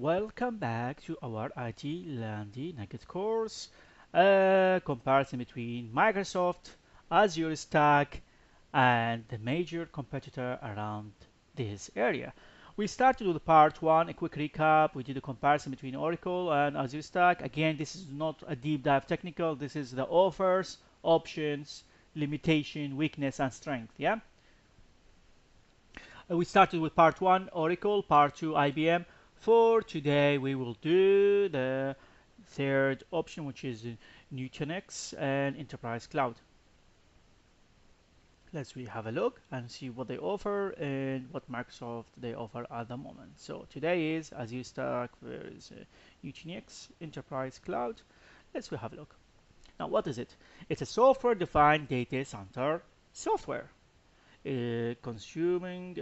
Welcome back to our IT Landy Nugget course. Comparison between Microsoft, Azure Stack, and the major competitor around this area. We started with part 1, a quick recap. We did a comparison between Oracle and Azure Stack. Again, this is not a deep dive technical. This is the offers, options, limitation, weakness, and strength. Yeah. We started with part 1, Oracle, part 2, IBM. For today, we will do the third option, which is Nutanix and Enterprise Cloud. Let's have a look and see what they offer and what Microsoft they offer at the moment. So today is Azure Stack versus Nutanix Enterprise Cloud. Let's have a look. Now, what is it? It's a software-defined data center software. Consuming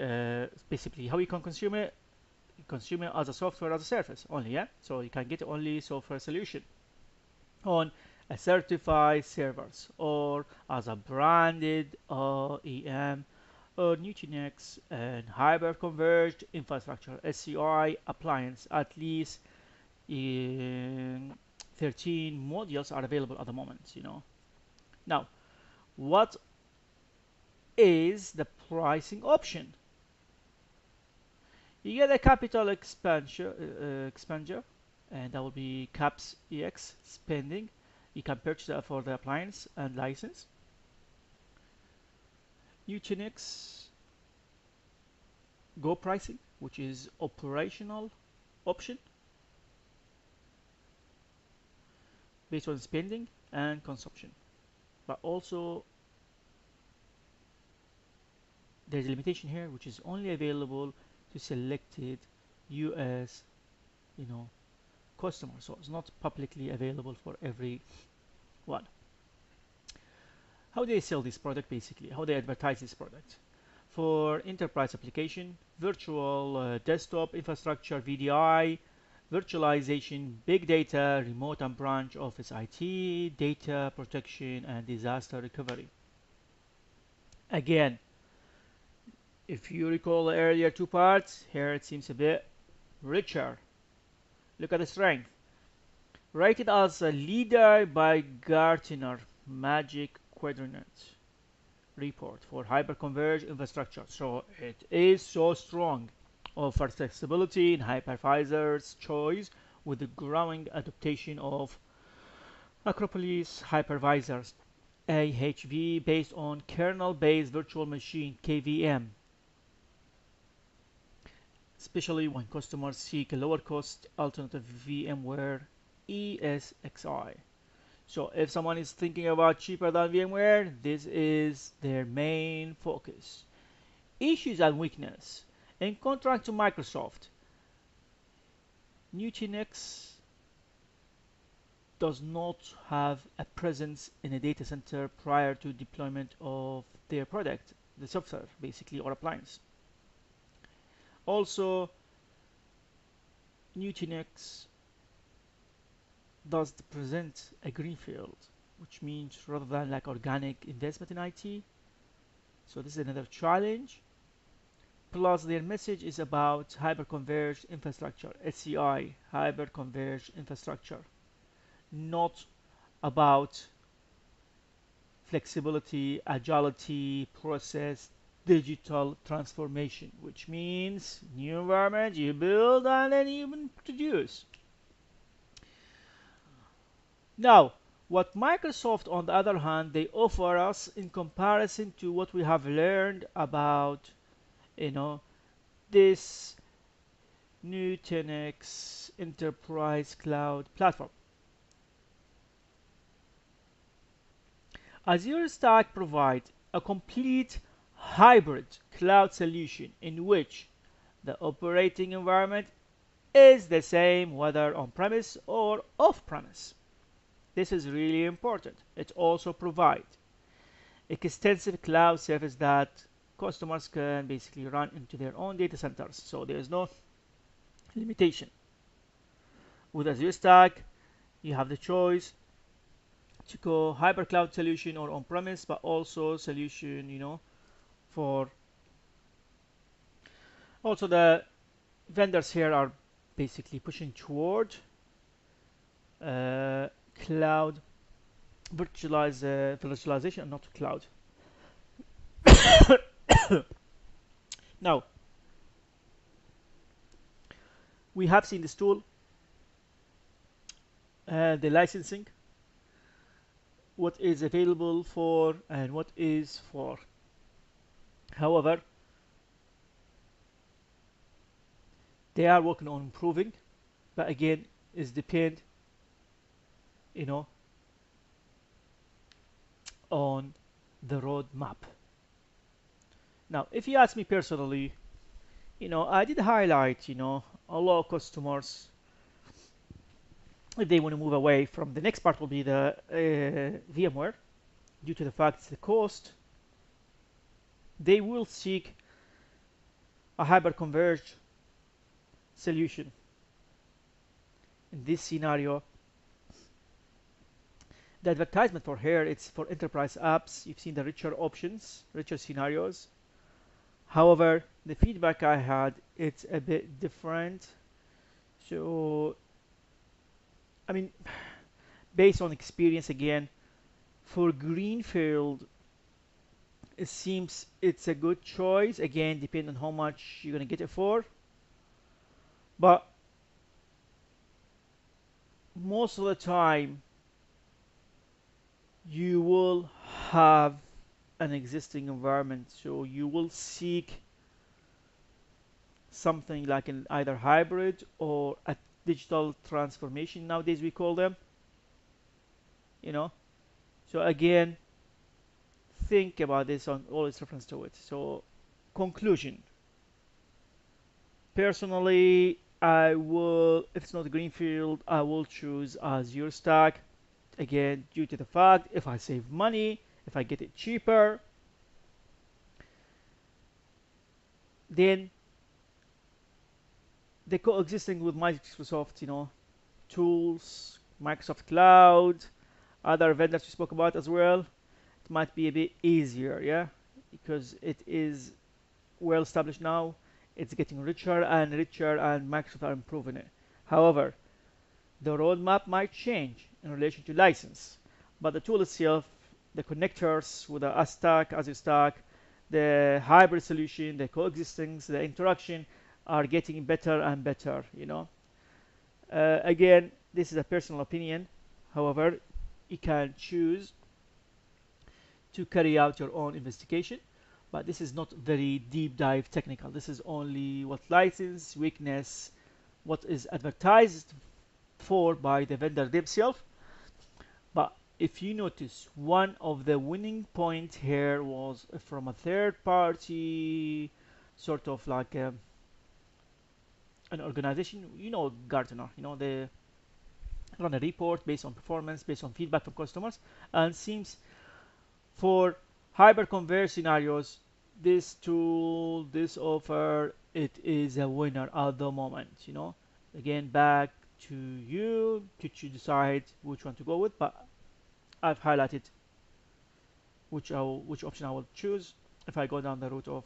basically how you can consume it as a software as a service only. Yeah, so you can get only software solution on a certified servers or as a branded OEM or Nutanix and hyper converged infrastructure SCI appliance. At least in 13 modules are available at the moment. Now, what is the pricing option? You get a capital expenditure, and that will be caps ex spending. You can purchase that for the appliance and license. Nutanix Go pricing, which is operational option based on spending and consumption, but also there's a limitation here, which is only available to selected US customers, so it's not publicly available for everyone. How do they sell this product? Basically, how they advertise this product? For enterprise application, virtual desktop infrastructure, VDI, virtualization, big data, remote and branch office IT, data protection, and disaster recovery. Again, if you recall the earlier two parts, here it seems a bit richer. Look at the strength. Rated as a leader by Gartner Magic Quadrant report for hyperconverged infrastructure. So it is so strong. Offers flexibility in hypervisor's choice with the growing adaptation of Acropolis hypervisors, AHV, based on kernel-based virtual machine (KVM), especially when customers seek a lower cost alternative VMware ESXi. So if someone is thinking about cheaper than VMware, this is their main focus. Issues and weakness. In contrast to Microsoft, Nutanix does not have a presence in a data center prior to deployment of their product, the software basically, or appliance. Also, Nutanix does present a greenfield, which means rather than like organic investment in IT. So this is another challenge. Plus, their message is about hyperconverged infrastructure, SCI, hyperconverged infrastructure, not about flexibility, agility, process, digital transformation, which means new environment you build and then you produce. Now, what Microsoft, on the other hand, they offer us in comparison to what we have learned about, this Nutanix Enterprise Cloud Platform. Azure Stack provides a complete hybrid cloud solution in which the operating environment is the same whether on-premise or off-premise. This is really important. It also provides extensive cloud service that customers can basically run into their own data centers, so there is no limitation. With Azure Stack, you have the choice to go hybrid cloud solution or on-premise, but also solution, for also the vendors here are basically pushing toward uh, cloud virtualization and not cloud. Now, we have seen this tool, the licensing, what is available for and what is for. However, they are working on improving, but again, it depend, you know, on the roadmap. Now, if you ask me personally, I did highlight, a lot of customers, if they want to move away from the next part will be the VMware, due to the fact the cost, they will seek a hyper-converged solution. In this scenario, the advertisement for here, it's for enterprise apps. You've seen the richer options, richer scenarios. However, the feedback I had, it's a bit different. So, I mean, based on experience again, for greenfield, it seems it's a good choice. Again, depending on how much you're gonna get it for. But most of the time, you will have an existing environment, so you will seek something like an either hybrid or a digital transformation, nowadays we call them, you know so again, think about this on all its reference to it. So, conclusion, personally, I will, if it's not greenfield, I will choose Azure Stack, again, due to the fact if I save money, if I get it cheaper, then the coexisting with Microsoft, tools, Microsoft Cloud, other vendors we spoke about as well, it might be a bit easier, yeah, because it is well established now. It's getting richer and richer, and Microsoft are improving it. However, the roadmap might change in relation to license, but the tool itself, the connectors with the Stack, Azure Stack, the hybrid solution, the coexistence, the interaction are getting better and better. Again, this is a personal opinion. However, you can choose to carry out your own investigation, but this is not very deep dive technical. This is only what license, weakness, what is advertised for by the vendor themselves. But if you notice, one of the winning points here was from a third party, sort of like an organization, Gartner, they run a report based on performance, based on feedback from customers, and seems for hyper-converged scenarios, this tool, this offer, it is a winner at the moment. Again, back to you to decide which one to go with, but I've highlighted which option I will choose if I go down the route of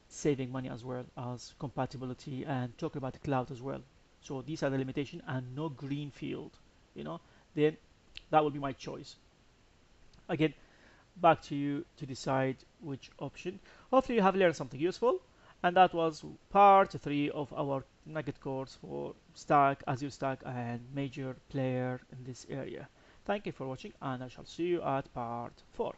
saving money as well as compatibility and talking about the cloud as well. So these are the limitations and no greenfield. Then that will be my choice. Again, back to you to decide which option. Hopefully you have learned something useful, and that was part 3 of our nugget course for Stack, Azure Stack, and major player in this area. Thank you for watching, and I shall see you at part 4.